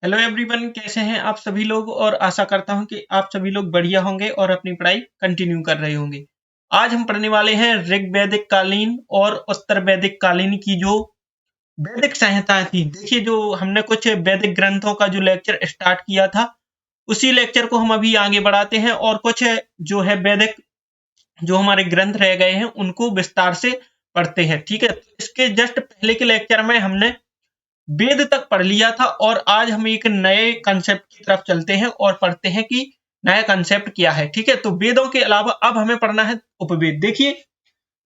Hello everyone, कैसे हैं आप सभी लोग। और आशा करता हूं कि आप सभी लोग बढ़िया होंगे और अपनी पढ़ाई कंटिन्यू कर रहे होंगे। आज हम पढ़ने वाले हैं ऋग वैदिक कालीन और उत्तर वैदिक कालीन की जो वैदिक संहिताएं थी। देखिए, जो हमने कुछ वैदिक ग्रंथों का जो लेक्चर स्टार्ट किया था, उसी लेक्चर को हम अभी आगे बढ़ाते हैं और कुछ जो है वैदिक जो हमारे ग्रंथ रह गए हैं उनको विस्तार से पढ़ते हैं। ठीक है, तो इसके जस्ट पहले के लेक्चर में हमने वेद तक पढ़ लिया था और आज हम एक नए कंसेप्ट की तरफ चलते हैं और पढ़ते हैं कि नया कंसेप्ट क्या है। ठीक है, तो वेदों के अलावा अब हमें पढ़ना है उपवेद। देखिए,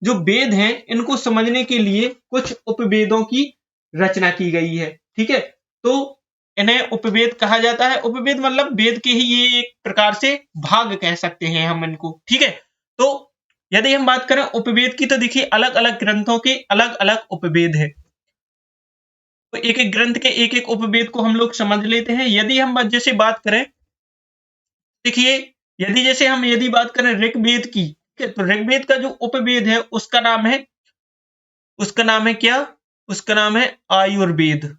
जो वेद हैं इनको समझने के लिए कुछ उपवेदों की रचना की गई है। ठीक है, तो इन्हें उपवेद कहा जाता है। उपवेद मतलब वेद के ही ये एक प्रकार से भाग कह सकते हैं हम इनको। ठीक है, तो यदि हम बात करें उपवेद की, तो देखिए अलग अलग ग्रंथों के अलग अलग उपवेद है। तो एक एक ग्रंथ के एक एक उपवेद को हम लोग समझ लेते हैं। यदि हम जैसे बात करें, देखिए, यदि बात करें ऋग्वेद की, ठीक है, तो ऋग्वेद का जो उपवेद है उसका नाम है क्या? उसका नाम है आयुर्वेद।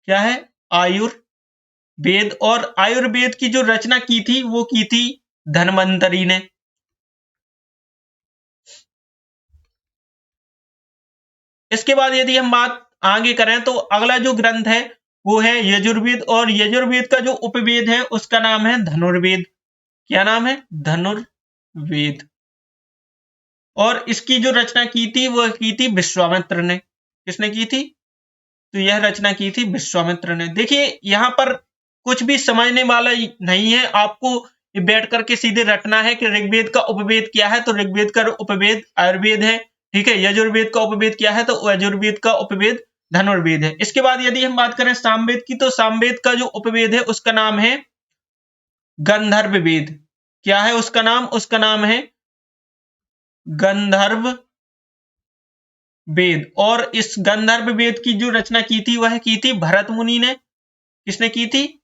क्या है? आयुर्वेद। और आयुर्वेद की जो रचना की थी वो की थी धन्वंतरी ने। इसके बाद यदि हम बात आगे करें तो अगला जो ग्रंथ है वो है यजुर्वेद, और यजुर्वेद का जो उपवेद है उसका नाम है धनुर्वेद। क्या नाम है? धनुर्वेद। और इसकी जो रचना की थी वह की थी विश्वामित्र ने। किसने की थी? तो यह रचना की थी विश्वामित्र ने। देखिए, यहाँ पर कुछ भी समझने वाला नहीं है, आपको बैठ करके सीधे रटना है कि ऋग्वेद का उपवेद क्या है, तो ऋग्वेद का उपवेद आयुर्वेद है। ठीक है, यजुर्वेद का उपवेद क्या है, तो यजुर्वेद का उपवेद धनुर्वेद है। इसके बाद यदि हम बात करें सामवेद की, तो सामवेद का जो उपवेद है उसका नाम है गंधर्व वेद। क्या है उसका नाम? उसका नाम है गंधर्व वेद। और इस गंधर्व वेद की जो रचना की थी वह की थी भरत मुनि ने। किसने की थी?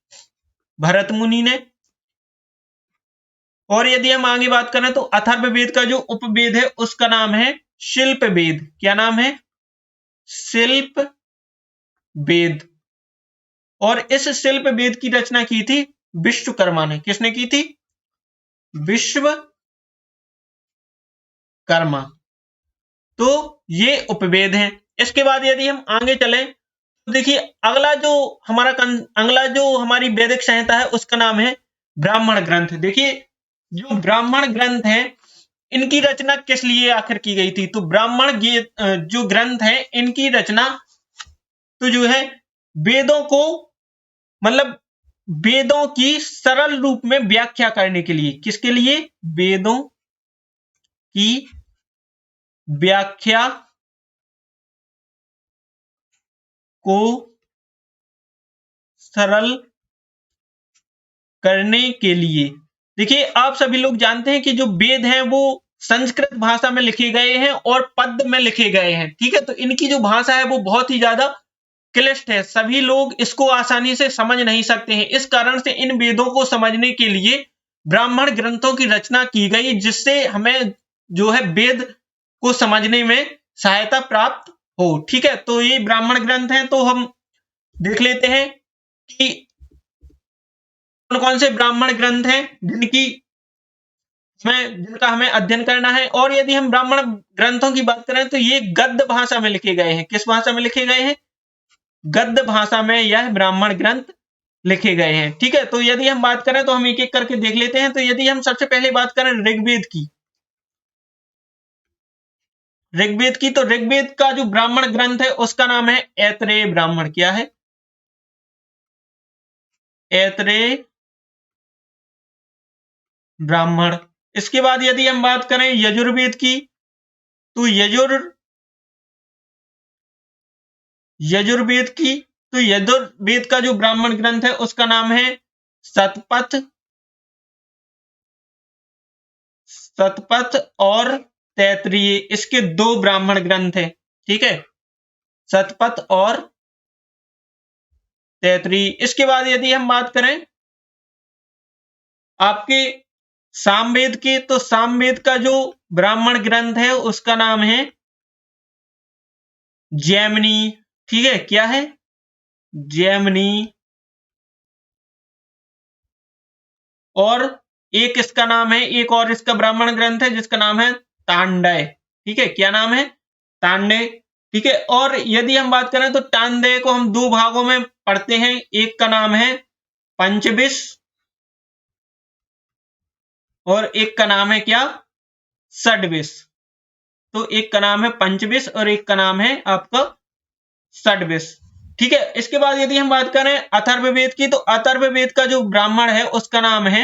भरत मुनि ने। और यदि हम आगे बात करें तो अथर्व वेद का जो उपवेद है उसका नाम है शिल्प वेद। क्या नाम है? शिल्प वेद। और इस शिल्प वेद की रचना की थी विश्वकर्मा ने। किसने की थी? विश्वकर्मा। तो ये उपवेद हैं। इसके बाद यदि हम आगे चलें तो देखिए, अगला जो हमारी वैदिक संहिता है उसका नाम है ब्राह्मण ग्रंथ। देखिए, जो ब्राह्मण ग्रंथ हैं इनकी रचना किस लिए आखिर की गई थी? तो जो ग्रंथ हैं इनकी रचना तो जो है वेदों को, मतलब वेदों की सरल रूप में व्याख्या करने के लिए। किसके लिए? वेदों की व्याख्या को सरल करने के लिए। देखिए, आप सभी लोग जानते हैं कि जो वेद हैं वो संस्कृत भाषा में लिखे गए हैं और पद्य में लिखे गए हैं। ठीक है, तो इनकी जो भाषा है वो बहुत ही ज्यादा क्लिष्ट है, सभी लोग इसको आसानी से समझ नहीं सकते हैं। इस कारण से इन वेदों को समझने के लिए ब्राह्मण ग्रंथों की रचना की गई, जिससे हमें जो है वेद को समझने में सहायता प्राप्त हो। ठीक है, तो ये ब्राह्मण ग्रंथ हैं, तो हम देख लेते हैं कि कौन कौन से ब्राह्मण ग्रंथ हैं जिनका हमें अध्ययन करना है। और यदि हम ब्राह्मण ग्रंथों की बात करें तो ये गद्य भाषा में लिखे गए हैं। किस भाषा में लिखे गए हैं? गद्य भाषा में यह ब्राह्मण ग्रंथ लिखे गए हैं। ठीक है, तो यदि हम बात करें तो हम एक एक करके देख लेते हैं। तो यदि हम सबसे पहले बात करें ऋग्वेद की, तो ऋग्वेद का जो ब्राह्मण ग्रंथ है उसका नाम है ऐतरेय ब्राह्मण। क्या है? ऐतरेय ब्राह्मण। इसके बाद यदि हम बात करें यजुर्वेद की, तो यजुर्वेद का जो ब्राह्मण ग्रंथ है उसका नाम है शतपथ और तैतरीय। इसके दो ब्राह्मण ग्रंथ हैं। ठीक है, शतपथ और तैतरीय। इसके बाद यदि हम बात करें आपके सामवेद के, तो सामवेद का जो ब्राह्मण ग्रंथ है उसका नाम है जैमिनी। ठीक है, क्या है? जैमिनी, और एक इसका नाम है, एक और इसका ब्राह्मण ग्रंथ है जिसका नाम है तांडय। ठीक है, क्या नाम है? तांडय। ठीक है, और यदि हम बात करें तो तांडय को हम दो भागों में पढ़ते हैं। एक का नाम है पंचविश और एक का नाम है क्या? षड्विश। तो एक का नाम है पंचविश और एक का नाम है आपका षड्विश। ठीक है, इसके बाद यदि हम बात करें अथर्ववेद की, तो अथर्ववेद का जो ब्राह्मण है उसका नाम है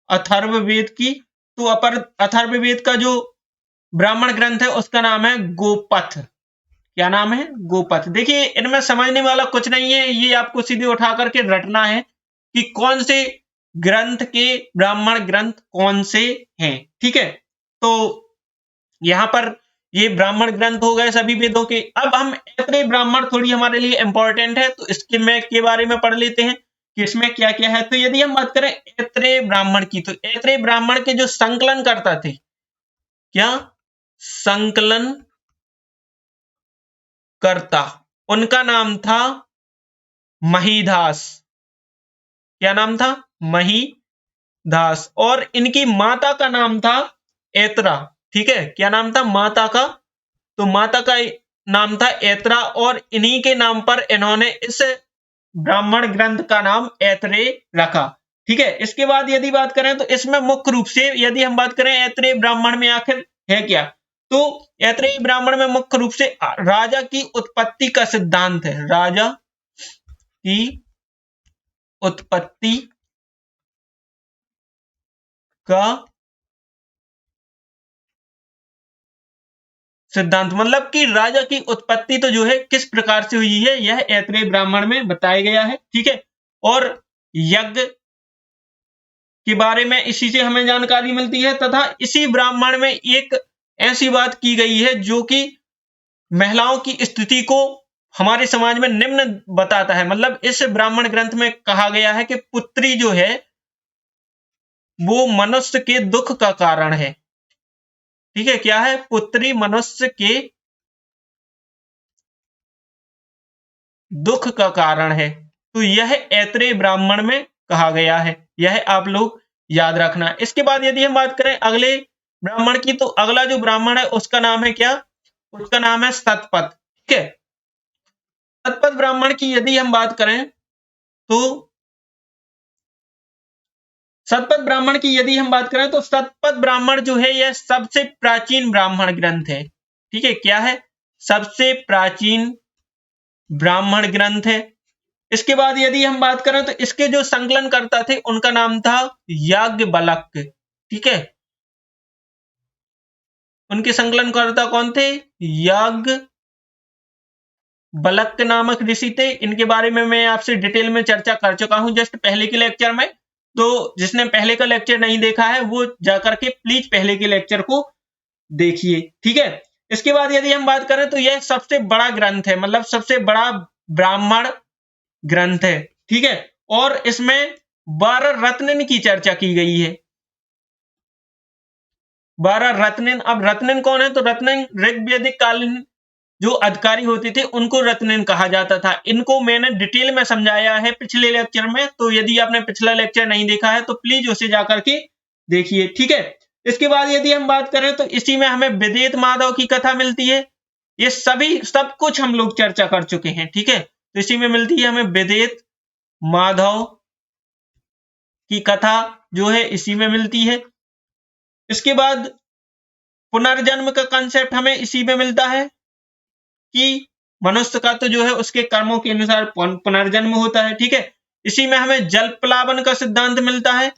अथर्ववेद की। तो अथर्ववेद का जो ब्राह्मण ग्रंथ है उसका नाम है गोपथ। क्या नाम है? गोपथ। देखिए, इनमें समझने वाला कुछ नहीं है, ये आपको सीधे उठा करके रटना है कि कौन से ग्रंथ के ब्राह्मण ग्रंथ कौन से हैं। ठीक है, तो यहां पर ये ब्राह्मण ग्रंथ हो गए सभी वेदों के। अब हम ऐत्रेय ब्राह्मण थोड़ी हमारे लिए इंपॉर्टेंट है, तो इसके में के बारे में पढ़ लेते हैं कि इसमें क्या क्या है। तो यदि हम बात करें ऐत्रेय ब्राह्मण की, तो ऐत्रेय ब्राह्मण के जो संकलन करता थे, क्या? संकलन करता, उनका नाम था महीदास। क्या नाम था? महीदास। और इनकी माता का नाम था ऐत्रा। ठीक है, क्या नाम था माता का? तो माता का नाम था ऐत्रा, और इन्हीं के नाम पर इन्होंने इस ब्राह्मण ग्रंथ का नाम ऐत्रेय रखा। ठीक है, इसके बाद यदि बात करें तो इसमें मुख्य रूप से यदि हम बात करें ऐत्रेय ब्राह्मण में आखिर है क्या, तो ऐत्रेय ब्राह्मण में मुख्य रूप से राजा की उत्पत्ति का सिद्धांत है। राजा की उत्पत्ति का सिद्धांत, मतलब कि राजा की उत्पत्ति तो जो है किस प्रकार से हुई है, यह ऐत्रेय ब्राह्मण में बताया गया है। ठीक है, और यज्ञ के बारे में इसी से हमें जानकारी मिलती है, तथा इसी ब्राह्मण में एक ऐसी बात की गई है जो कि महिलाओं की स्थिति को हमारे समाज में निम्न बताता है। मतलब इस ब्राह्मण ग्रंथ में कहा गया है कि पुत्री जो है वो मनुष्य के दुख का कारण है। ठीक है, क्या है? पुत्री मनुष्य के दुख का कारण है। तो यह ऐत्रेय ब्राह्मण में कहा गया है, यह आप लोग याद रखना। इसके बाद यदि हम बात करें अगले ब्राह्मण की, तो अगला जो ब्राह्मण है उसका नाम है क्या? उसका नाम है सतपथ। ठीक है, सतपथ ब्राह्मण की यदि हम बात करें तो सतपथ ब्राह्मण जो है यह सबसे प्राचीन ब्राह्मण ग्रंथ है। ठीक है, क्या है? सबसे प्राचीन ब्राह्मण ग्रंथ है। इसके बाद यदि हम बात करें तो इसके जो संकलन करता थे उनका नाम था याज्ञवल्क्य। ठीक है, उनके संकलनकर्ता कौन थे? याज्ञवल्क्य नामक ऋषि थे। इनके बारे में मैं आपसे डिटेल में चर्चा कर चुका हूं जस्ट पहले के लेक्चर में। तो जिसने पहले का लेक्चर नहीं देखा है वो जाकर के प्लीज पहले के लेक्चर को देखिए। ठीक है, इसके बाद यदि हम बात करें तो यह सबसे बड़ा ग्रंथ है, मतलब सबसे बड़ा ब्राह्मण ग्रंथ है। ठीक है, और इसमें 12 रत्न की चर्चा की गई है। 12 रत्न। अब रत्न कौन है? तो रत्न ऋग्वैदिक कालीन जो अधिकारी होते थे उनको रत्न कहा जाता था। इनको मैंने डिटेल में समझाया है पिछले लेक्चर में, तो यदि आपने पिछला लेक्चर नहीं देखा है तो प्लीज उसे जाकर के देखिए। ठीक है, इसके बाद यदि हम बात करें तो इसी में हमें विदेत माधव की कथा मिलती है। ये सब कुछ हम लोग चर्चा कर चुके हैं। ठीक है, तो इसी में मिलती है हमें विदेत माधव की कथा जो है इसी में मिलती है। इसके बाद पुनर्जन्म का कंसेप्ट हमें इसी में मिलता है कि मनुष्य का तो जो है उसके कर्मों के अनुसार पुनर्जन्म होता है। ठीक है, इसी में हमें जल प्लावन का सिद्धांत मिलता है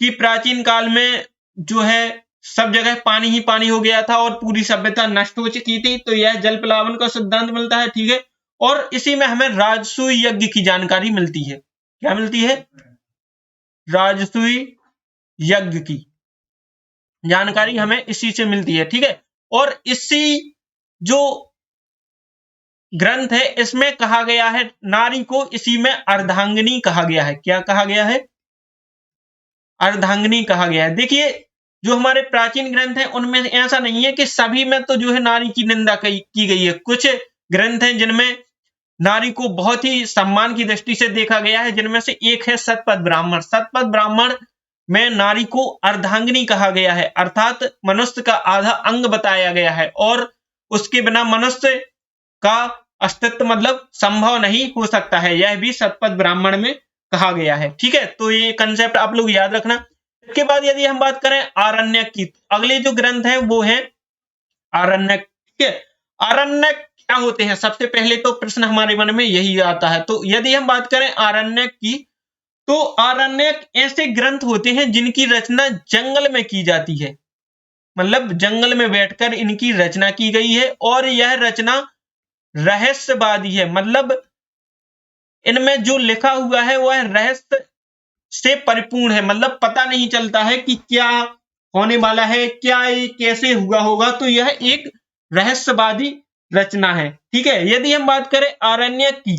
कि प्राचीन काल में जो है सब जगह पानी ही पानी हो गया था और पूरी सभ्यता नष्ट हो चुकी थी, तो यह जल प्लावन का सिद्धांत मिलता है। ठीक है, और इसी में हमें राजसूय यज्ञ की जानकारी मिलती है। क्या मिलती है? राजसूय यज्ञ की जानकारी हमें इसी से मिलती है। ठीक है, और इसी जो ग्रंथ है इसमें कहा गया है नारी को, इसी में अर्धांगिनी कहा गया है। क्या कहा गया है? अर्धांगिनी कहा गया है। देखिए, जो हमारे प्राचीन ग्रंथ हैं उनमें ऐसा नहीं है कि सभी में तो जो है नारी की निंदा की गई है। कुछ ग्रंथ हैं जिनमें नारी को बहुत ही सम्मान की दृष्टि से देखा गया है, जिनमें से एक है शतपथ ब्राह्मण। शतपथ ब्राह्मण में नारी को अर्धांगिनी कहा गया है, अर्थात मनुष्य का आधा अंग बताया गया है और उसके बिना मनुष्य का अस्तित्व मतलब संभव नहीं हो सकता है, यह भी शतपथ ब्राह्मण में कहा गया है। ठीक है, तो ये कंसेप्ट आप लोग याद रखना। इसके बाद यदि हम बात करें आरण्यक की, तो अगले जो ग्रंथ है वो है आरण्यक। ठीक है, आरण्यक क्या होते हैं, सबसे पहले तो प्रश्न हमारे मन में यही आता है। तो यदि हम बात करें आरण्यक की, तो आरण्यक ऐसे ग्रंथ होते हैं जिनकी रचना जंगल में की जाती है, मतलब जंगल में बैठकर इनकी रचना की गई है और यह रचना रहस्यवादी है, मतलब इनमें जो लिखा हुआ है वह रहस्य से परिपूर्ण है, मतलब पता नहीं चलता है कि क्या होने वाला है, क्या ये कैसे हुआ होगा, तो यह एक रहस्यवादी रचना है। ठीक है, यदि हम बात करें आरण्यक की,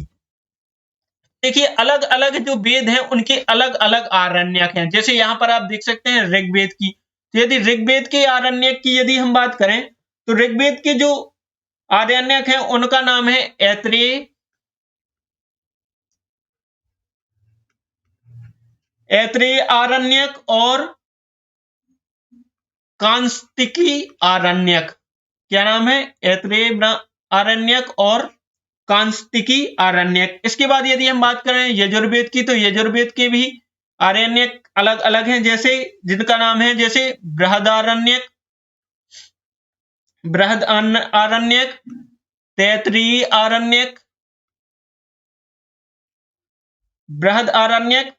देखिए अलग अलग जो वेद हैं उनके अलग अलग आरण्यक हैं। जैसे यहां पर आप देख सकते हैं ऋग्वेद की, तो यदि ऋग्वेद के आरण्यक की यदि हम बात करें, तो ऋग्वेद के जो आरण्यक हैं उनका नाम है ऐत्रेय, ऐत्रेय आरण्यक और कांस्तिकी आरण्यक। क्या नाम है, ऐत्रेय आरण्यक और कांस्तिकी आरण्यक। इसके बाद यदि हम बात करें यजुर्वेद की, तो यजुर्वेद के भी आरण्यक अलग अलग हैं, जैसे जिनका नाम है जैसे बृहदारण्यक, बृहद आरण्यक, तैतरीय आरण्यक, बृहद आरण्यक,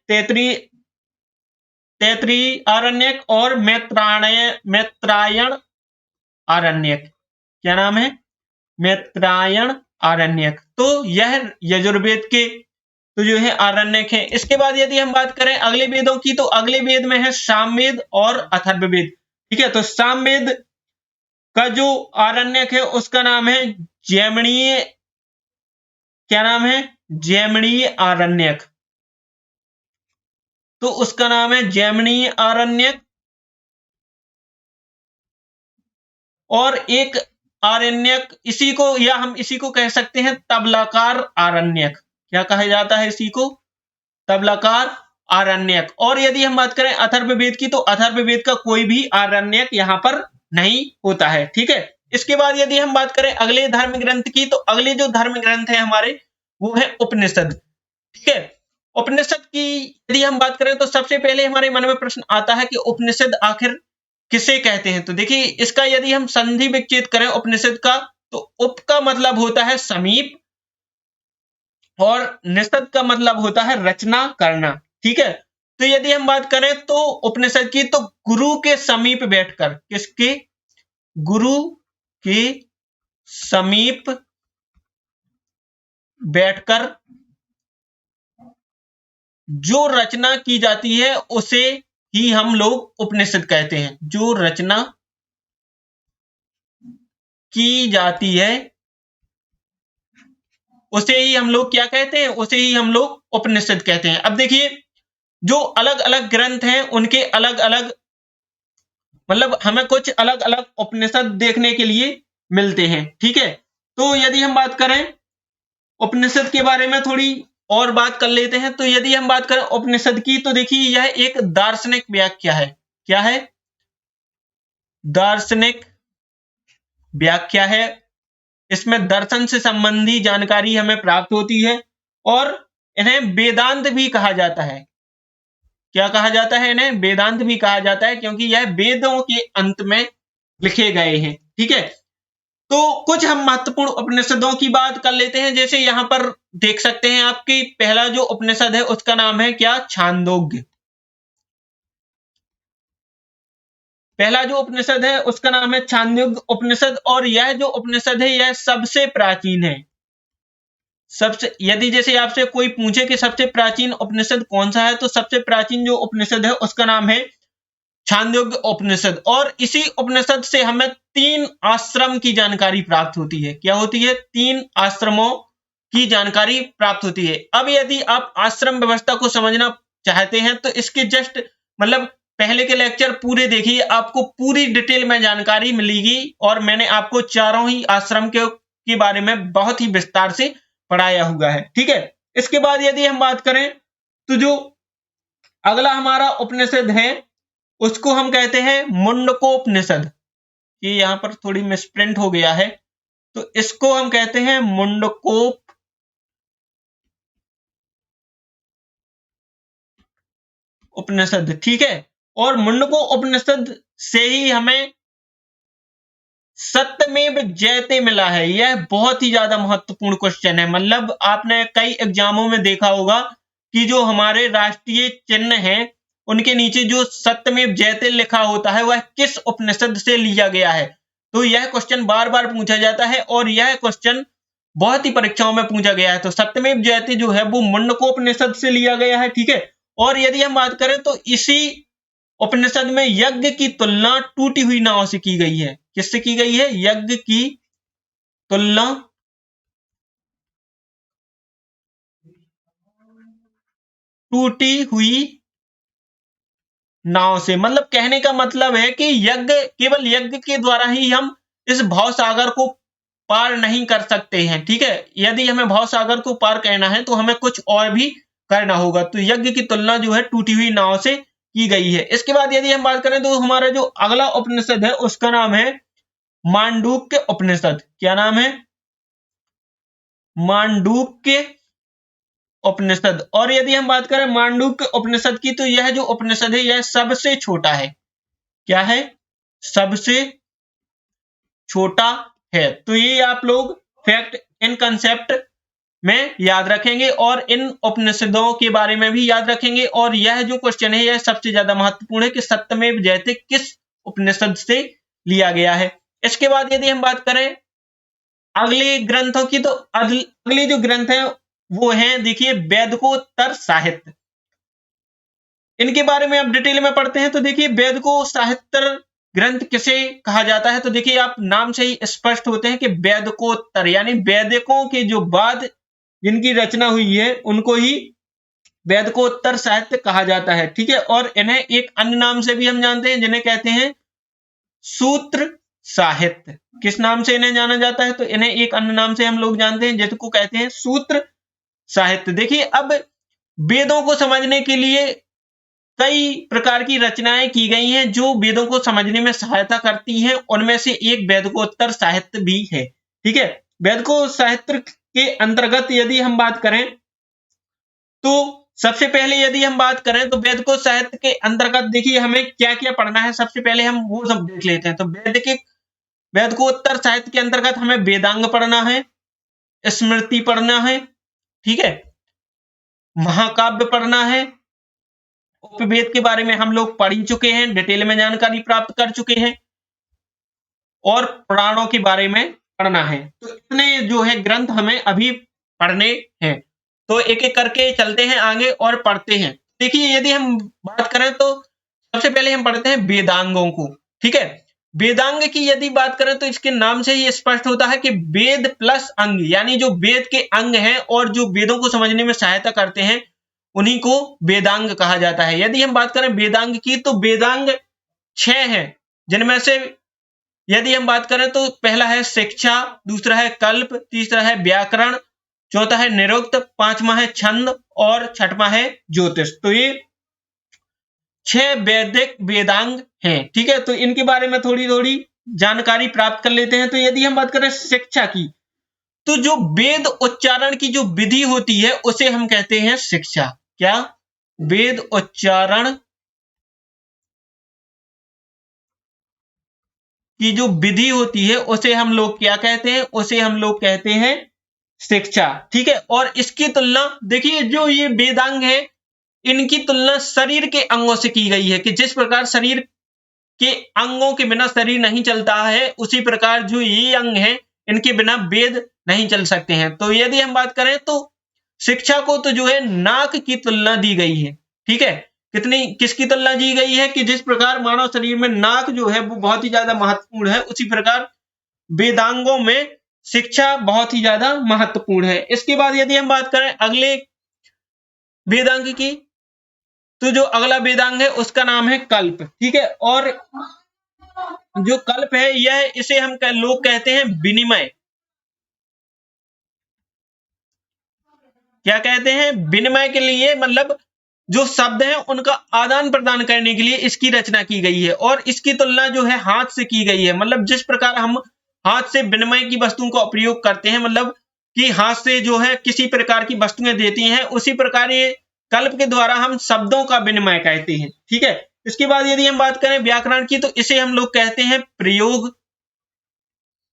तैतरीय आरण्यक और मैत्रायण आरण्यक। क्या नाम है, मैत्रायण आरण्यक। तो यह यजुर्वेद के तो जो है आरण्यक है। इसके बाद यदि हम बात करें अगले वेदों की, तो अगले वेद में है सामवेद और अथर्ववेद। ठीक है, तो सामवेद का जो आरण्यक है उसका नाम है जैमिनीय, क्या नाम है, जैमिनीय आरण्यक। तो उसका नाम है जैमिनीय आरण्यक। और एक आरण्यक इसी को, या हम इसी को कह सकते हैं तबलाकार आरण्यक। क्या कहा जाता है इसी को, तबलाकार आरण्यक। और यदि हम बात करें अथर्ववेद की, तो अथर्ववेद का कोई भी आरण्यक यहां पर नहीं होता है। ठीक है, इसके बाद यदि हम बात करें अगले धर्म ग्रंथ की, तो अगले जो धर्म ग्रंथ है हमारे वो है उपनिषद। ठीक है, उपनिषद की यदि हम बात करें, तो सबसे पहले हमारे मन में प्रश्न आता है कि उपनिषद आखिर किसे कहते हैं। तो देखिए इसका यदि हम संधि विच्छेद करें उपनिषद का, तो उप का मतलब होता है समीप और निषद का मतलब होता है रचना करना। ठीक है, तो यदि हम बात करें तो उपनिषद की, तो गुरु के समीप बैठकर, किसके, गुरु के समीप बैठकर जो रचना की जाती है उसे ही हम लोग उपनिषद कहते हैं। जो रचना की जाती है उसे ही हम लोग क्या कहते हैं, उसे ही हम लोग उपनिषद कहते हैं। अब देखिए जो अलग अलग ग्रंथ हैं उनके अलग अलग मतलब हमें कुछ अलग अलग उपनिषद देखने के लिए मिलते हैं। ठीक है, तो यदि हम बात करें उपनिषद के बारे में थोड़ी और बात कर लेते हैं। तो यदि हम बात करें उपनिषद की, तो देखिए यह एक दार्शनिक व्याख्या है। क्या है, दार्शनिक व्याख्या है। इसमें दर्शन से संबंधी जानकारी हमें प्राप्त होती है और इन्हें वेदांत भी कहा जाता है। क्या कहा जाता है, इन्हें वेदांत भी कहा जाता है, क्योंकि यह वेदों के अंत में लिखे गए हैं। ठीक है, तो कुछ हम महत्वपूर्ण उपनिषदों की बात कर लेते हैं। जैसे यहां पर देख सकते हैं आपकी पहला जो उपनिषद है उसका नाम है क्या, छांदोग्य। पहला जो उपनिषद है उसका नाम है छांदोग्य उपनिषद। और यह जो उपनिषद है यह सबसे प्राचीन है। सबसे, यदि जैसे आपसे कोई पूछे कि सबसे प्राचीन उपनिषद कौन सा है, तो सबसे प्राचीन जो उपनिषद है उसका नाम है छांदोग्य उपनिषद। और इसी उपनिषद से हमें 3 आश्रम की जानकारी प्राप्त होती है। क्या होती है, 3 आश्रमों की जानकारी प्राप्त होती है। अब यदि आप आश्रम व्यवस्था को समझना चाहते हैं, तो इसके जस्ट मतलब पहले के लेक्चर पूरे देखिए, आपको पूरी डिटेल में जानकारी मिलेगी और मैंने आपको चारों ही आश्रम के बारे में बहुत ही विस्तार से पढ़ाया हुआ है। ठीक है, इसके बाद यदि हम बात करें तो जो अगला हमारा उपनिषद है उसको हम कहते हैं मुंडकोपनिषद। ये यहां पर थोड़ी मिसप्रिंट हो गया है, तो इसको हम कहते हैं मुंडकोप उपनिषद। ठीक है, और मुंडको उपनिषद से ही हमें सत्यमेव जयते मिला है। यह बहुत ही ज्यादा महत्वपूर्ण क्वेश्चन है। मतलब आपने कई एग्जामों में देखा होगा कि जो हमारे राष्ट्रीय चिन्ह हैं उनके नीचे जो सत्यमेव जयते लिखा होता है वह किस उपनिषद से लिया गया है। तो यह क्वेश्चन बार बार पूछा जाता है और यह क्वेश्चन बहुत ही परीक्षाओं में पूछा गया है। तो सत्यमेव जयते जो है वो मुंडकोपनिषद से लिया गया है। ठीक है, और यदि हम बात करें तो इसी उपनिषद में यज्ञ की तुलना टूटी हुई नाव से की गई है। किससे की गई है? यज्ञ की तुलना टूटी हुई नाव से। मतलब कहने का मतलब है कि यज्ञ, केवल यज्ञ के द्वारा ही हम इस भाव सागर को पार नहीं कर सकते हैं। ठीक है, यदि हमें भाव सागर को पार करना है तो हमें कुछ और भी करना होगा। तो यज्ञ की तुलना जो है टूटी हुई नाव से की गई है। इसके बाद यदि हम बात करें तो हमारा जो अगला उपनिषद है उसका नाम है मांडूक्य उपनिषद। क्या नाम है? मांडूक्य उपनिषद। और यदि हम बात करें मांडूक्य उपनिषद की तो यह जो उपनिषद है यह सबसे छोटा है। क्या है? सबसे छोटा है। तो ये आप लोग फैक्ट इन कंसेप्ट में याद रखेंगे और इन उपनिषदों के बारे में भी याद रखेंगे। और यह जो क्वेश्चन है यह सबसे ज्यादा महत्वपूर्ण है कि सत्यमेव जयते किस उपनिषद से लिया गया है। इसके बाद यदि हम बात करें अगले ग्रंथों की तो अगले जो ग्रंथ है वो हैं, देखिए, वैदिकोत्तर साहित्य। इनके बारे में आप डिटेल में पढ़ते हैं तो देखिए वेद को साहित्य ग्रंथ किसे कहा जाता है। तो देखिए आप नाम से ही स्पष्ट होते हैं कि वैदिकोत्तर यानी वैदिकों के जो बाद जिनकी रचना हुई है उनको ही वैदिकोत्तर साहित्य कहा जाता है। ठीक है, और इन्हें एक अन्य नाम से भी हम जानते हैं जिन्हें कहते हैं सूत्र साहित्य। किस नाम से इन्हें जाना जाता है? तो इन्हें एक अन्य नाम से हम लोग जानते हैं जिसको कहते हैं सूत्र साहित्य। देखिए अब वेदों को समझने के लिए कई प्रकार की रचनाएं की गई हैं जो वेदों को समझने में सहायता करती हैं। उनमें से एक वैदिकोत्तर साहित्य भी है। ठीक है, वैदिक साहित्य के अंतर्गत यदि हम बात करें तो सबसे पहले यदि हम बात करें तो वैदिक साहित्य के अंतर्गत देखिए हमें क्या क्या पढ़ना है। सबसे पहले हम वो सब देख लेते हैं। तो वैदिकोत्तर साहित्य के अंतर्गत हमें वेदांग पढ़ना है, स्मृति पढ़ना है, ठीक है, महाकाव्य पढ़ना है, उपवेद के बारे में हम लोग पढ़ ही चुके हैं, डिटेल में जानकारी प्राप्त कर चुके हैं, और पुराणों के बारे में पढ़ना है। तो इतने जो है ग्रंथ हमें अभी पढ़ने हैं। तो एक एक करके चलते हैं आगे और पढ़ते हैं। देखिए यदि हम बात करें तो सबसे पहले हम पढ़ते हैं वेदांगों को। ठीक है, वेदांग की यदि बात करें तो इसके नाम से ही स्पष्ट होता है कि वेद प्लस अंग, यानी जो वेद के अंग हैं और जो वेदों को समझने में सहायता करते हैं उन्हीं को वेदांग कहा जाता है। यदि हम बात करें वेदांग की तो वेदांग 6 हैं, जिनमें से यदि हम बात करें तो पहला है शिक्षा, दूसरा है कल्प, तीसरा है व्याकरण, चौथा है निरुक्त, पांचवा है छंद और छठवां है ज्योतिष। तो ये 6 वैदिक वेदांग हैं। ठीक है, तो इनके बारे में थोड़ी थोड़ी जानकारी प्राप्त कर लेते हैं। तो यदि हम बात करें शिक्षा की तो जो वेद उच्चारण की जो विधि होती है उसे हम कहते हैं शिक्षा। क्या? वेद उच्चारण की जो विधि होती है उसे हम लोग क्या कहते हैं? उसे हम लोग कहते हैं शिक्षा। ठीक है, और इसकी तुलना देखिए जो ये वेदांग है इनकी तुलना शरीर के अंगों से की गई है कि जिस प्रकार शरीर के अंगों के बिना शरीर नहीं चलता है उसी प्रकार जो ये अंग है इनके बिना वेद नहीं चल सकते हैं। तो यदि हम बात करें तो शिक्षा को तो जो है नाक की तुलना दी गई है। ठीक है, किसकी तुलना दी गई है कि जिस प्रकार मानव शरीर में नाक जो है वो बहुत ही ज्यादा महत्वपूर्ण है, उसी प्रकार वेदांगों में शिक्षा बहुत ही ज्यादा महत्वपूर्ण है। इसके बाद यदि हम बात करें अगले वेदांग की तो जो अगला वेदांग है उसका नाम है कल्प। ठीक है, और जो कल्प है यह इसे हम लोग कहते हैं विनिमय। क्या कहते हैं? विनिमय के लिए, मतलब जो शब्द हैं उनका आदान प्रदान करने के लिए इसकी रचना की गई है। और इसकी तुलना जो है हाथ से की गई है। मतलब जिस प्रकार हम हाथ से विनिमय की वस्तुओं का उपयोग करते हैं, मतलब कि हाथ से जो है किसी प्रकार की वस्तुएं देती हैं, उसी प्रकार ये कल्प के द्वारा हम शब्दों का विनिमय कहते हैं। ठीक है, इसके बाद यदि हम बात करें व्याकरण की, तो इसे हम लोग कहते हैं प्रयोग।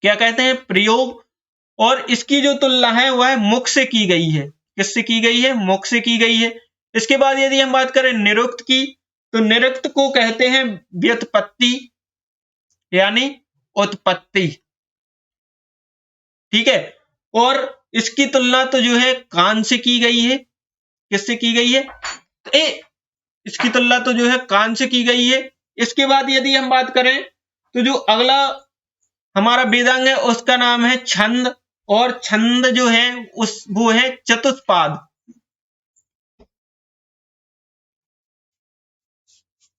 क्या कहते हैं? प्रयोग। और इसकी जो तुलना है वह मुख से की गई है। किससे की गई है? मुख से की गई है। इसके बाद यदि हम बात करें निरुक्त की, तो निरुक्त को कहते हैं व्युत्पत्ति यानी उत्पत्ति। ठीक है, और इसकी तुलना तो जो है कान से की गई है। किससे की गई है? इसकी तुलना तो जो है कान से की गई है। इसके बाद यदि हम बात करें तो जो अगला हमारा वेदांग है उसका नाम है छंद। और छंद जो है वो है चतुष्पाद।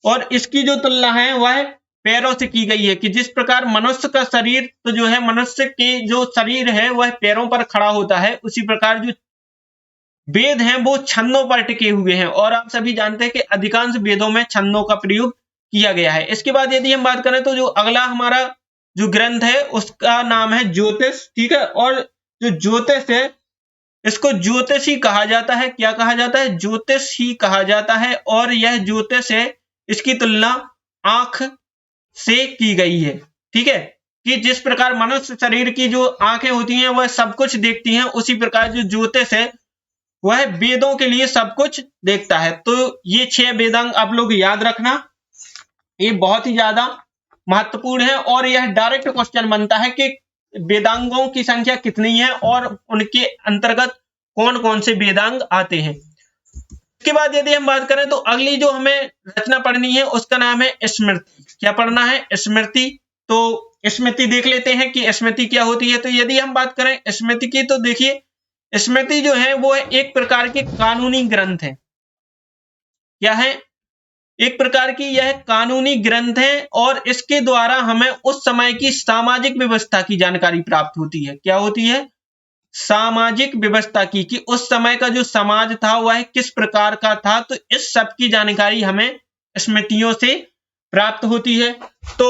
और इसकी जो तुलना है वह पैरों से की गई है, कि जिस प्रकार मनुष्य का शरीर तो जो है, मनुष्य के जो शरीर है वह पैरों पर खड़ा होता है, उसी प्रकार जो वेद हैं वो छंदों पर टिके हुए हैं। और आप सभी जानते हैं कि अधिकांश वेदों में छंदों का प्रयोग किया गया है। इसके बाद यदि हम बात करें तो जो अगला हमारा जो ग्रंथ है उसका नाम है ज्योतिष। ठीक है, और जो ज्योतिष है इसको ज्योतिष ही कहा जाता है। क्या कहा जाता है? ज्योतिष ही कहा जाता है। और यह ज्योतिष है, इसकी तुलना आंख से की गई है। ठीक है, कि जिस प्रकार मनुष्य शरीर की जो आंखें होती हैं वह सब कुछ देखती हैं, उसी प्रकार जो ज्योतिष है वह वेदों के लिए सब कुछ देखता है। तो ये 6 वेदांग आप लोग याद रखना, ये बहुत ही ज्यादा महत्वपूर्ण है। और यह डायरेक्ट क्वेश्चन बनता है कि वेदांगों की संख्या कितनी है और उनके अंतर्गत कौन कौन से वेदांग आते हैं। इसके बाद यदि हम बात करें तो अगली जो हमें रचना पढ़नी है उसका नाम है स्मृति। क्या पढ़ना है? स्मृति। तो स्मृति देख लेते हैं कि स्मृति क्या होती है। तो यदि हम बात करें स्मृति की, तो देखिए स्मृति जो है वो एक प्रकार के कानूनी ग्रंथ है। क्या है? एक प्रकार की यह कानूनी ग्रंथ है, और इसके द्वारा हमें उस समय की सामाजिक व्यवस्था की जानकारी प्राप्त होती है। क्या होती है? सामाजिक व्यवस्था की, कि उस समय का जो समाज था वह किस प्रकार का था। तो इस सब की जानकारी हमें स्मृतियों से प्राप्त होती है। तो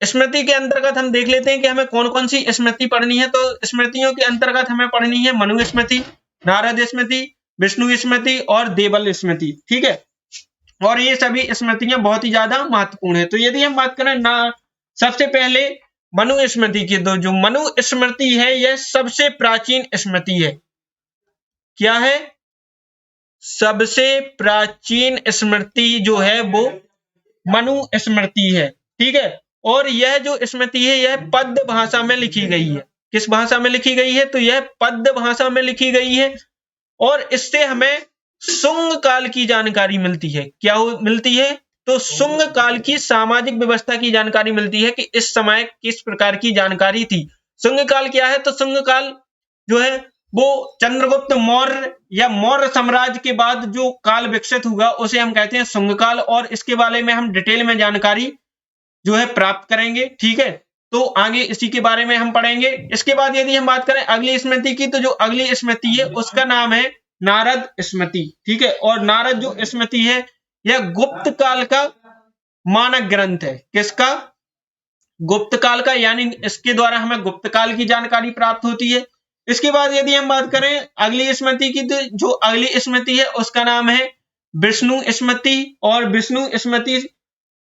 स्मृति के अंतर्गत हम देख लेते हैं कि हमें कौन कौन सी स्मृति पढ़नी है। तो स्मृतियों के अंतर्गत हमें पढ़नी है मनु स्मृति, नारद स्मृति, विष्णु स्मृति और देवल स्मृति। ठीक है, और ये सभी स्मृतियां बहुत ही ज्यादा महत्वपूर्ण है। तो यदि हम बात करें ना, सबसे पहले मनु स्मृति की, तो जो मनु स्मृति है यह सबसे प्राचीन स्मृति है। क्या है? सबसे प्राचीन स्मृति जो है वो मनु स्मृति है। ठीक है, और यह जो स्मृति है यह पद्य भाषा में लिखी गई है। किस भाषा में लिखी गई है? तो यह पद्य भाषा में लिखी गई है। और इससे हमें शुंग काल की जानकारी मिलती है। क्या मिलती है? तो शुंग काल की सामाजिक व्यवस्था की जानकारी मिलती है, कि इस समय किस प्रकार की जानकारी थी। शुंग काल क्या है? तो शुंग काल जो है वो चंद्रगुप्त मौर्य या मौर्य साम्राज्य के बाद जो काल विकसित हुआ उसे हम कहते हैं शुंग काल। और इसके बारे में हम डिटेल में जानकारी जो है प्राप्त करेंगे। ठीक है, तो आगे इसी के बारे में हम पढ़ेंगे। इसके बाद यदि हम बात करें अगली स्मृति की, तो जो अगली स्मृति है उसका नाम है नारद स्मृति। ठीक है, और नारद जो स्मृति है यह गुप्त काल का मानक ग्रंथ है। किसका? गुप्त काल का, यानी इसके द्वारा हमें गुप्त काल की जानकारी प्राप्त होती है। इसके बाद यदि हम बात करें अगली स्मृति की, तो जो अगली स्मृति है उसका नाम है विष्णु स्मृति। और विष्णु स्मृति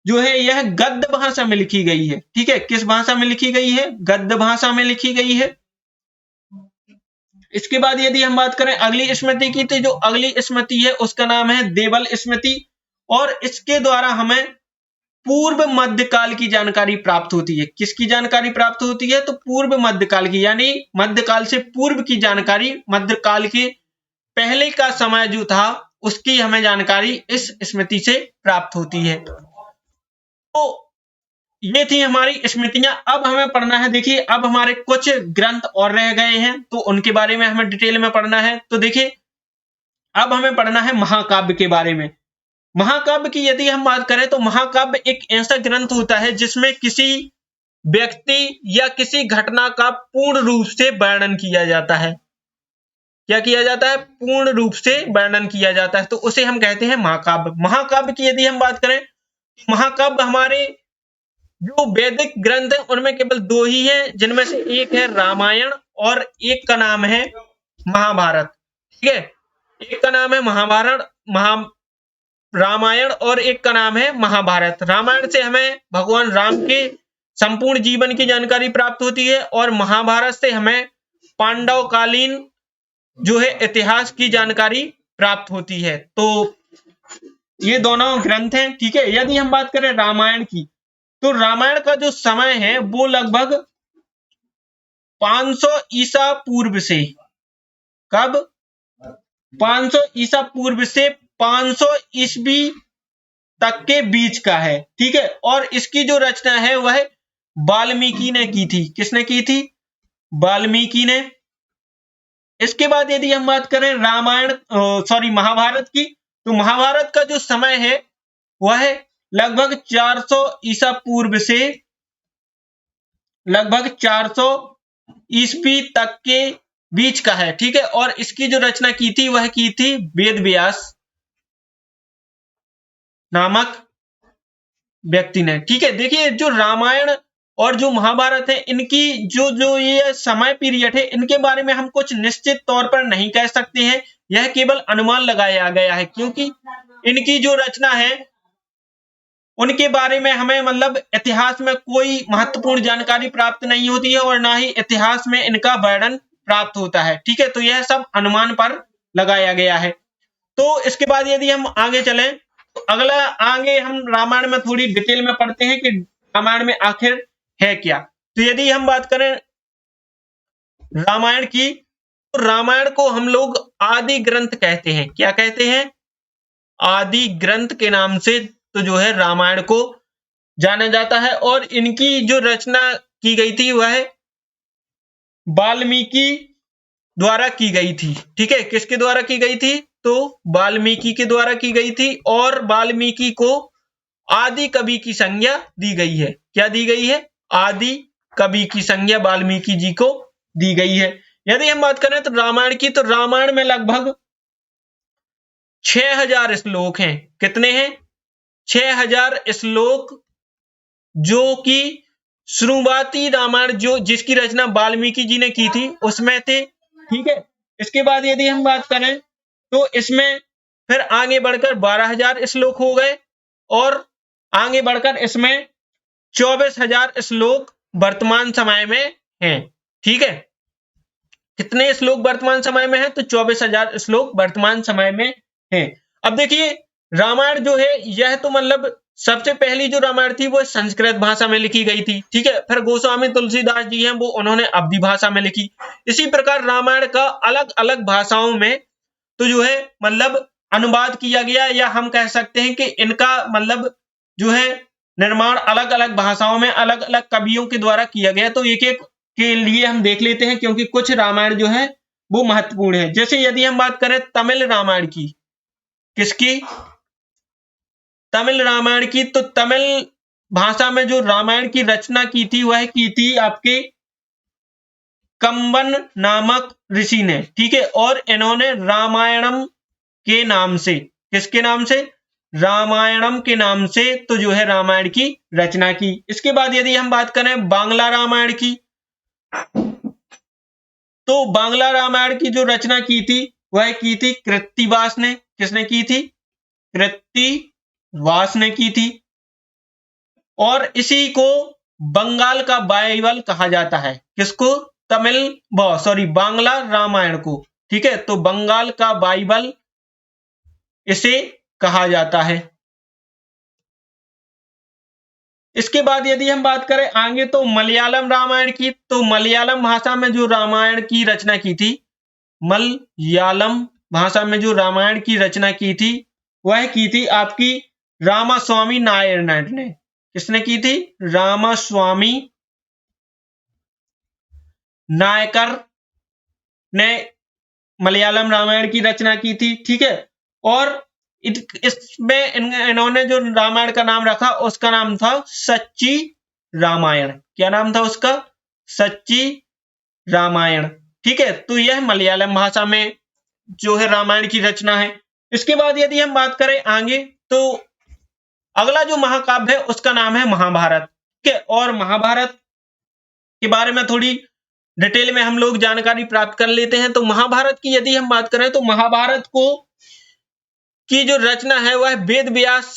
जो है यह गद्य भाषा में लिखी गई है। ठीक है, किस भाषा में लिखी गई है? गद्य भाषा में लिखी गई है। इसके बाद यदि हम बात करें अगली स्मृति की, तो जो अगली स्मृति है उसका नाम है देवल स्मृति। और इसके द्वारा हमें पूर्व मध्यकाल की जानकारी प्राप्त होती है। किसकी जानकारी प्राप्त होती है? तो पूर्व मध्यकाल की, यानी मध्यकाल से पूर्व की जानकारी, मध्यकाल के पहले का समय जो था उसकी हमें जानकारी इस स्मृति से प्राप्त होती है। तो ये थी हमारी स्मृतियां। अब हमें पढ़ना है, देखिए अब हमारे कुछ ग्रंथ और रह गए हैं तो उनके बारे में हमें डिटेल में पढ़ना है। तो देखिए अब हमें पढ़ना है महाकाव्य के बारे में। महाकाव्य की यदि हम बात करें तो महाकाव्य एक ऐसा ग्रंथ होता है जिसमें किसी व्यक्ति या किसी घटना का पूर्ण रूप से वर्णन किया जाता है। क्या किया जाता है? पूर्ण रूप से वर्णन किया जाता है, तो उसे हम कहते हैं महाकाव्य। महाकाव्य की यदि हम बात करें, महाकाव्य हमारे जो वैदिक ग्रंथ है उनमें केवल दो ही हैं, जिनमें से एक है रामायण और एक का नाम है महाभारत। ठीक है, एक का नाम है रामायण और एक का नाम है महाभारत। रामायण से हमें भगवान राम के संपूर्ण जीवन की जानकारी प्राप्त होती है और महाभारत से हमें पांडव कालीन जो है इतिहास की जानकारी प्राप्त होती है। तो ये दोनों ग्रंथ हैं। ठीक है, यदि हम बात करें रामायण की, तो रामायण का जो समय है वो लगभग 500 ईसा पूर्व से, कब? 500 ईसा पूर्व से 500 ईस्वी तक के बीच का है। ठीक है, और इसकी जो रचना है वह वाल्मीकि ने की थी। किसने की थी? वाल्मीकि ने। इसके बाद यदि हम बात करें महाभारत की, तो महाभारत का जो समय है वह लगभग 400 ईसा पूर्व से लगभग 400 ईस्वी तक के बीच का है। ठीक है, और इसकी जो रचना की थी वह की थी वेद व्यास नामक व्यक्ति ने। ठीक है, देखिए जो रामायण और जो महाभारत है, इनकी जो ये समय पीरियड है, इनके बारे में हम कुछ निश्चित तौर पर नहीं कह सकते हैं। यह केवल अनुमान लगाया गया है, क्योंकि इनकी जो रचना है उनके बारे में हमें मतलब इतिहास में कोई महत्वपूर्ण जानकारी प्राप्त नहीं होती है और ना ही इतिहास में इनका वर्णन प्राप्त होता है। ठीक है, तो यह सब अनुमान पर लगाया गया है। तो इसके बाद यदि हम आगे चलें, तो अगला आगे हम रामायण में थोड़ी डिटेल में पढ़ते हैं कि रामायण में आखिर है क्या। तो यदि हम बात करें रामायण की, तो रामायण को हम लोग आदि ग्रंथ कहते हैं। क्या कहते हैं? आदि ग्रंथ के नाम से तो जो है रामायण को जाना जाता है। और इनकी जो रचना की गई थी वह वाल्मीकि द्वारा की गई थी। ठीक है, किसके द्वारा की गई थी? तो वाल्मीकि के द्वारा की गई थी, और वाल्मीकि को आदि कवि की संज्ञा दी गई है। क्या दी गई है? आदि कवि की संज्ञा वाल्मीकि जी को दी गई है। यदि हम बात करें तो रामायण की, तो रामायण में लगभग 6000 श्लोक हैं। कितने हैं? 6000 श्लोक, जो कि शुरुआती रामायण जो जिसकी रचना वाल्मीकि जी ने की थी उसमें थे। ठीक है, इसके बाद यदि हम बात करें तो इसमें फिर आगे बढ़कर 12000 श्लोक हो गए, और आगे बढ़कर इसमें 24000 श्लोक वर्तमान समय में हैं। ठीक है, कितने श्लोक वर्तमान समय में हैं? तो 24000 श्लोक वर्तमान समय में हैं। अब देखिए रामायण जो है यह तो मतलब सबसे पहली जो रामायण थी वो संस्कृत भाषा में लिखी गई थी। ठीक है, फिर गोस्वामी तुलसीदास जी हैं वो उन्होंने अवधी भाषा में लिखी। इसी प्रकार रामायण का अलग अलग भाषाओं में तो जो है मतलब अनुवाद किया गया, या हम कह सकते हैं कि इनका मतलब जो है निर्माण अलग अलग भाषाओं में अलग अलग कवियों के द्वारा किया गया। तो एक एक के लिए हम देख लेते हैं, क्योंकि कुछ रामायण जो है वो महत्वपूर्ण है। जैसे यदि हम बात करें तमिल रामायण की, किसकी? तमिल रामायण की, तो तमिल भाषा में जो रामायण की रचना की थी वह की थी आपके कंबन नामक ऋषि ने। ठीक है, और इन्होंने रामायणम के नाम से, किसके नाम से? रामायणम के नाम से तो जो है रामायण की रचना की। इसके बाद यदि हम बात करें बांग्ला रामायण की, तो बांग्ला रामायण की जो रचना की थी वह की थी कृत्तिवास ने। किसने की थी? कृत्तिवास ने की थी। और इसी को बंगाल का बाइबल कहा जाता है। किसको? बांग्ला रामायण को। ठीक है, तो बंगाल का बाइबल इसे कहा जाता है। इसके बाद यदि हम बात करें आगे तो मलयालम रामायण की, तो मलयालम भाषा में जो रामायण की रचना की थी, मलयालम भाषा में जो रामायण की रचना की थी वह की थी आपकी रामास्वामी नायर ने। किसने की थी? रामास्वामी नायकर ने मलयालम रामायण की रचना की थी। ठीक है, और इसमें इन्होंने जो रामायण का नाम रखा उसका नाम था सच्ची रामायण। क्या नाम था उसका? सच्ची रामायण। ठीक है, तो यह मलयालम भाषा में जो है रामायण की रचना है। इसके बाद यदि हम बात करें आगे, तो अगला जो महाकाव्य है उसका नाम है महाभारत। ठीक है, और महाभारत के बारे में थोड़ी डिटेल में हम लोग जानकारी प्राप्त कर लेते हैं। तो महाभारत की यदि हम बात करें तो महाभारत को की जो रचना है वह वेद व्यास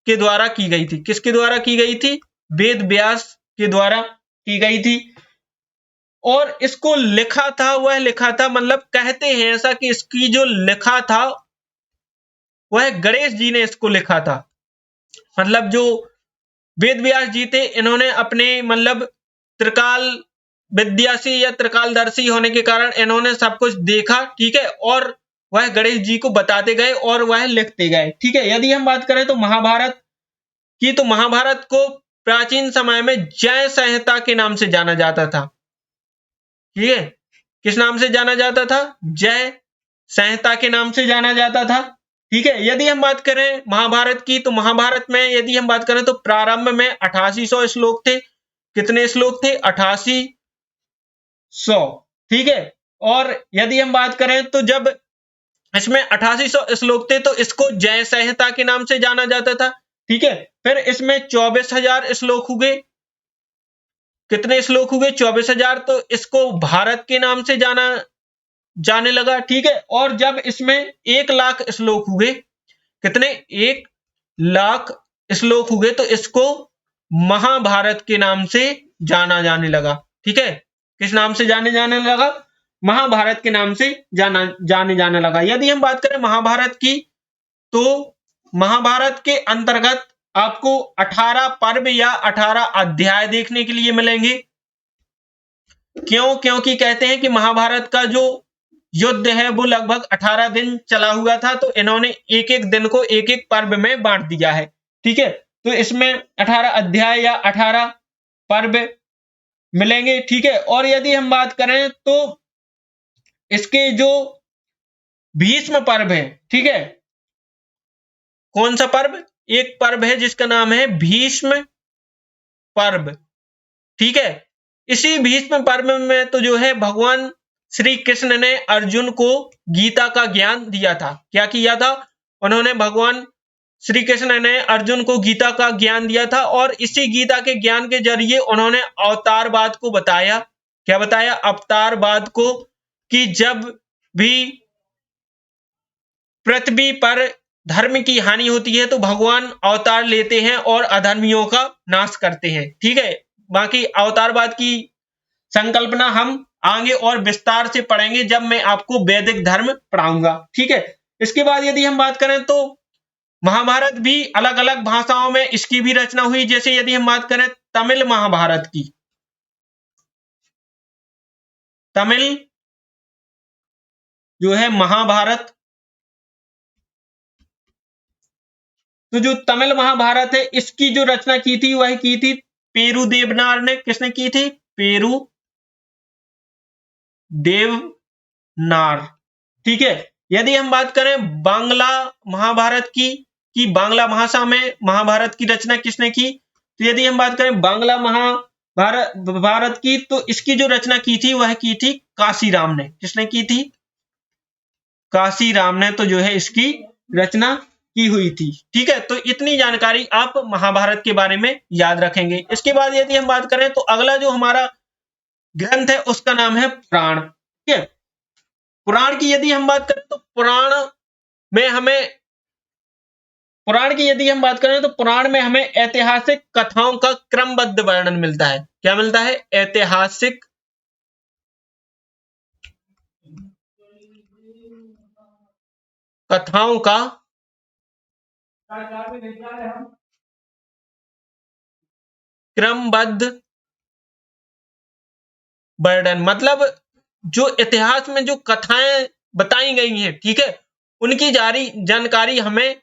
के द्वारा की गई थी। किसके द्वारा की गई थी? वेद व्यास के द्वारा की गई थी। और इसको लिखा था, वह लिखा था, मतलब कहते हैं ऐसा कि इसकी जो लिखा था वह गणेश जी ने इसको लिखा था। मतलब जो वेद व्यास जी थे, इन्होंने अपने मतलब त्रिकाल विद्यासी या त्रिकालदर्शी होने के कारण इन्होंने सब कुछ देखा। ठीक है, और वह गणेश जी को बताते गए और वह लिखते गए। ठीक है, यदि हम बात करें तो महाभारत की, तो महाभारत को प्राचीन समय में जय संहिता के नाम से जाना जाता था। ठीक है, किस नाम से जाना जाता था? जय संहिता के नाम से जाना जाता था। ठीक है, यदि हम बात करें महाभारत की, तो महाभारत में यदि हम बात करें तो प्रारंभ में 8800 श्लोक थे। कितने श्लोक थे? 8800। ठीक है, और यदि हम बात करें तो जब इसमें 8800 श्लोक थे तो इसको जय संहिता के नाम से जाना जाता था। ठीक है, फिर इसमें 24,000 श्लोक हुए। कितने श्लोक हुए? 24,000। तो इसको भारत के नाम से जाने लगा। ठीक है, और जब इसमें 1,00,000 श्लोक हुए, कितने? 1,00,000 श्लोक हुए, तो इसको महाभारत के नाम से जाना जाने लगा। ठीक है, किस नाम से जाने लगा? महाभारत के नाम से जाने लगा। यदि हम बात करें महाभारत की, तो महाभारत के अंतर्गत आपको 18 पर्व या 18 अध्याय देखने के लिए मिलेंगे। क्यों? क्योंकि कहते हैं कि महाभारत का जो युद्ध है वो लगभग 18 दिन चला हुआ था, तो इन्होंने एक एक दिन को एक एक पर्व में बांट दिया है। ठीक है, तो इसमें 18 अध्याय या 18 पर्व मिलेंगे। ठीक है, और यदि हम बात करें तो इसके जो भीष्म पर्व है, ठीक है, कौन सा पर्व? एक पर्व है जिसका नाम है भीष्म पर्व। ठीक है, इसी भीष्म पर्व में तो जो है भगवान श्री कृष्ण ने अर्जुन को गीता का ज्ञान दिया था। क्या किया था? उन्होंने भगवान श्री कृष्ण ने अर्जुन को गीता का ज्ञान दिया था, और इसी गीता के ज्ञान के जरिए उन्होंने अवतारवाद को बताया। क्या बताया? अवतारवाद को, कि जब भी पृथ्वी पर धर्म की हानि होती है तो भगवान अवतार लेते हैं और अधर्मियों का नाश करते हैं। ठीक है, बाकी अवतारवाद की संकल्पना हम आगे और विस्तार से पढ़ेंगे जब मैं आपको वैदिक धर्म पढ़ाऊंगा। ठीक है, इसके बाद यदि हम बात करें तो महाभारत भी अलग अलग भाषाओं में इसकी भी रचना हुई। जैसे यदि हम बात करें तमिल महाभारत की, तमिल जो है महाभारत, तो जो तमिल महाभारत है इसकी जो रचना की थी वह की थी पेरू देवनार ने। किसने की थी? पेरू देवनार। ठीक है, यदि हम बात करें बांग्ला महाभारत की बांग्ला भाषा में महाभारत की रचना किसने की? तो यदि हम बात करें बांग्ला महाभारत की, तो इसकी जो रचना की थी वह की थी काशीराम ने। किसने की थी? काशीराम ने तो जो है इसकी रचना की हुई थी। ठीक है, तो इतनी जानकारी आप महाभारत के बारे में याद रखेंगे। इसके बाद यदि हम बात करें तो अगला जो हमारा ग्रंथ है उसका नाम है पुराण। ठीक है, पुराण की यदि हम बात करें तो पुराण में हमें ऐतिहासिक कथाओं का क्रमबद्ध वर्णन मिलता है। क्या मिलता है? ऐतिहासिक कथाओं का क्रमबद्ध वर्णन, मतलब जो इतिहास में जो कथाएं बताई गई हैं, ठीक है, उनकी जानकारी हमें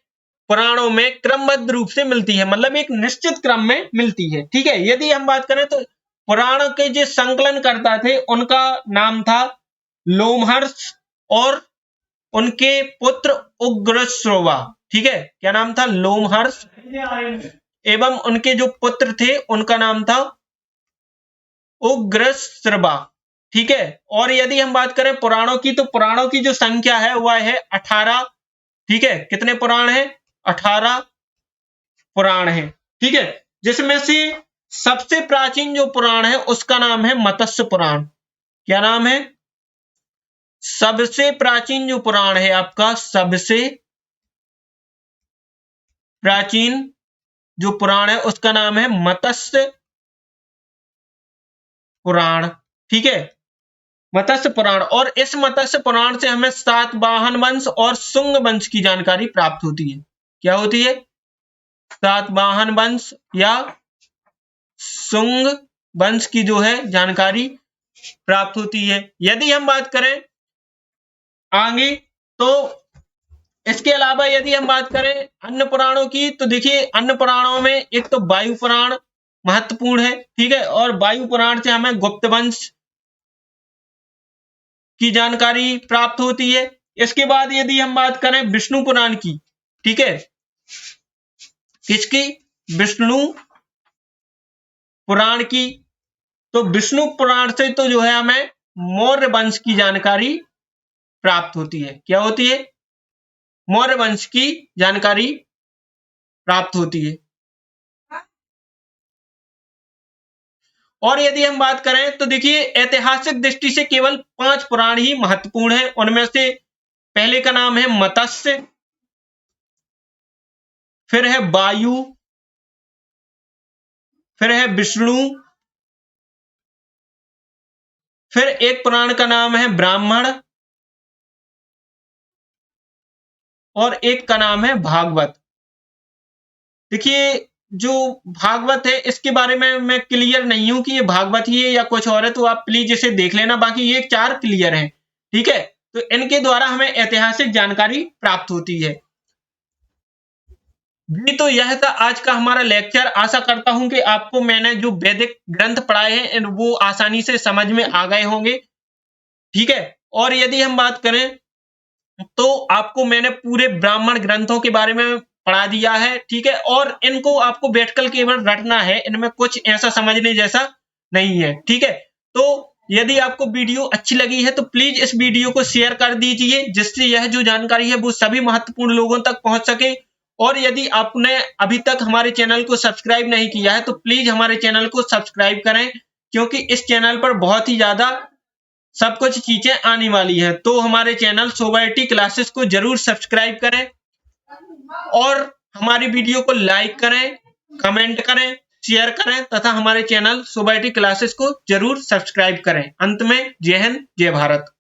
पुराणों में क्रमबद्ध रूप से मिलती है, मतलब एक निश्चित क्रम में मिलती है। ठीक है, यदि हम बात करें तो पुराण के जो संकलन करता थे उनका नाम था लोमहर्ष और उनके पुत्र उग्रश्रवा, ठीक है, क्या नाम था, लोमहर्ष, एवं उनके जो पुत्र थे उनका नाम था उग्रश्रवा, ठीक है। और यदि हम बात करें पुराणों की, तो पुराणों की जो संख्या है वह है 18, ठीक है। कितने पुराण है, 18 पुराण है, ठीक है। जिसमें से सबसे प्राचीन जो पुराण है उसका नाम है मत्स्य पुराण। क्या नाम है, सबसे प्राचीन जो पुराण है आपका, सबसे प्राचीन जो पुराण है उसका नाम है मत्स्य पुराण, ठीक है, मत्स्य पुराण। और इस मत्स्य पुराण से हमें सातवाहन वंश और शुंग वंश की जानकारी प्राप्त होती है। क्या होती है, सातवाहन वंश या शुंग वंश की जो है जानकारी प्राप्त होती है। यदि हम बात करें आगे, तो इसके अलावा यदि हम बात करें अन्य पुराणों की, तो देखिए अन्य पुराणों में एक तो वायु पुराण महत्वपूर्ण है, ठीक है। और वायु पुराण से हमें गुप्त वंश की जानकारी प्राप्त होती है। इसके बाद यदि हम बात करें विष्णु पुराण की, ठीक है, किसकी, विष्णु पुराण की, तो विष्णु पुराण से तो जो है हमें मौर्य वंश की जानकारी प्राप्त होती है। क्या होती है, मौर्य वंश की जानकारी प्राप्त होती है। और यदि हम बात करें तो देखिए ऐतिहासिक दृष्टि से केवल 5 पुराण ही महत्वपूर्ण है। उनमें से पहले का नाम है मत्स्य, फिर है वायु, फिर है विष्णु, फिर एक पुराण का नाम है ब्राह्मण, और एक का नाम है भागवत। देखिए जो भागवत है इसके बारे में मैं क्लियर नहीं हूं कि ये भागवत ही है या कुछ और है, तो आप प्लीज इसे देख लेना। बाकी ये 4 क्लियर हैं, ठीक है। तो इनके द्वारा हमें ऐतिहासिक जानकारी प्राप्त होती है। जी, तो यह था आज का हमारा लेक्चर। आशा करता हूं कि आपको मैंने जो वैदिक ग्रंथ पढ़ाए हैं वो आसानी से समझ में आ गए होंगे, ठीक है। और यदि हम बात करें तो आपको मैंने पूरे ब्राह्मण ग्रंथों के बारे में पढ़ा दिया है, ठीक है। और इनको आपको बैठकर केवल रटना है, इनमें कुछ ऐसा समझने जैसा नहीं है, ठीक है। तो यदि आपको वीडियो अच्छी लगी है तो प्लीज इस वीडियो को शेयर कर दीजिए, जिससे यह जो जानकारी है वो सभी महत्वपूर्ण लोगों तक पहुंच सके। और यदि आपने अभी तक हमारे चैनल को सब्सक्राइब नहीं किया है तो प्लीज हमारे चैनल को सब्सक्राइब करें, क्योंकि इस चैनल पर बहुत ही ज्यादा सब कुछ चीजें आने वाली है। तो हमारे चैनल सोबाइटी क्लासेस को जरूर सब्सक्राइब करें और हमारी वीडियो को लाइक करें, कमेंट करें, शेयर करें तथा हमारे चैनल सोबाइटी क्लासेस को जरूर सब्सक्राइब करें। अंत में जय हिंद, जय भारत।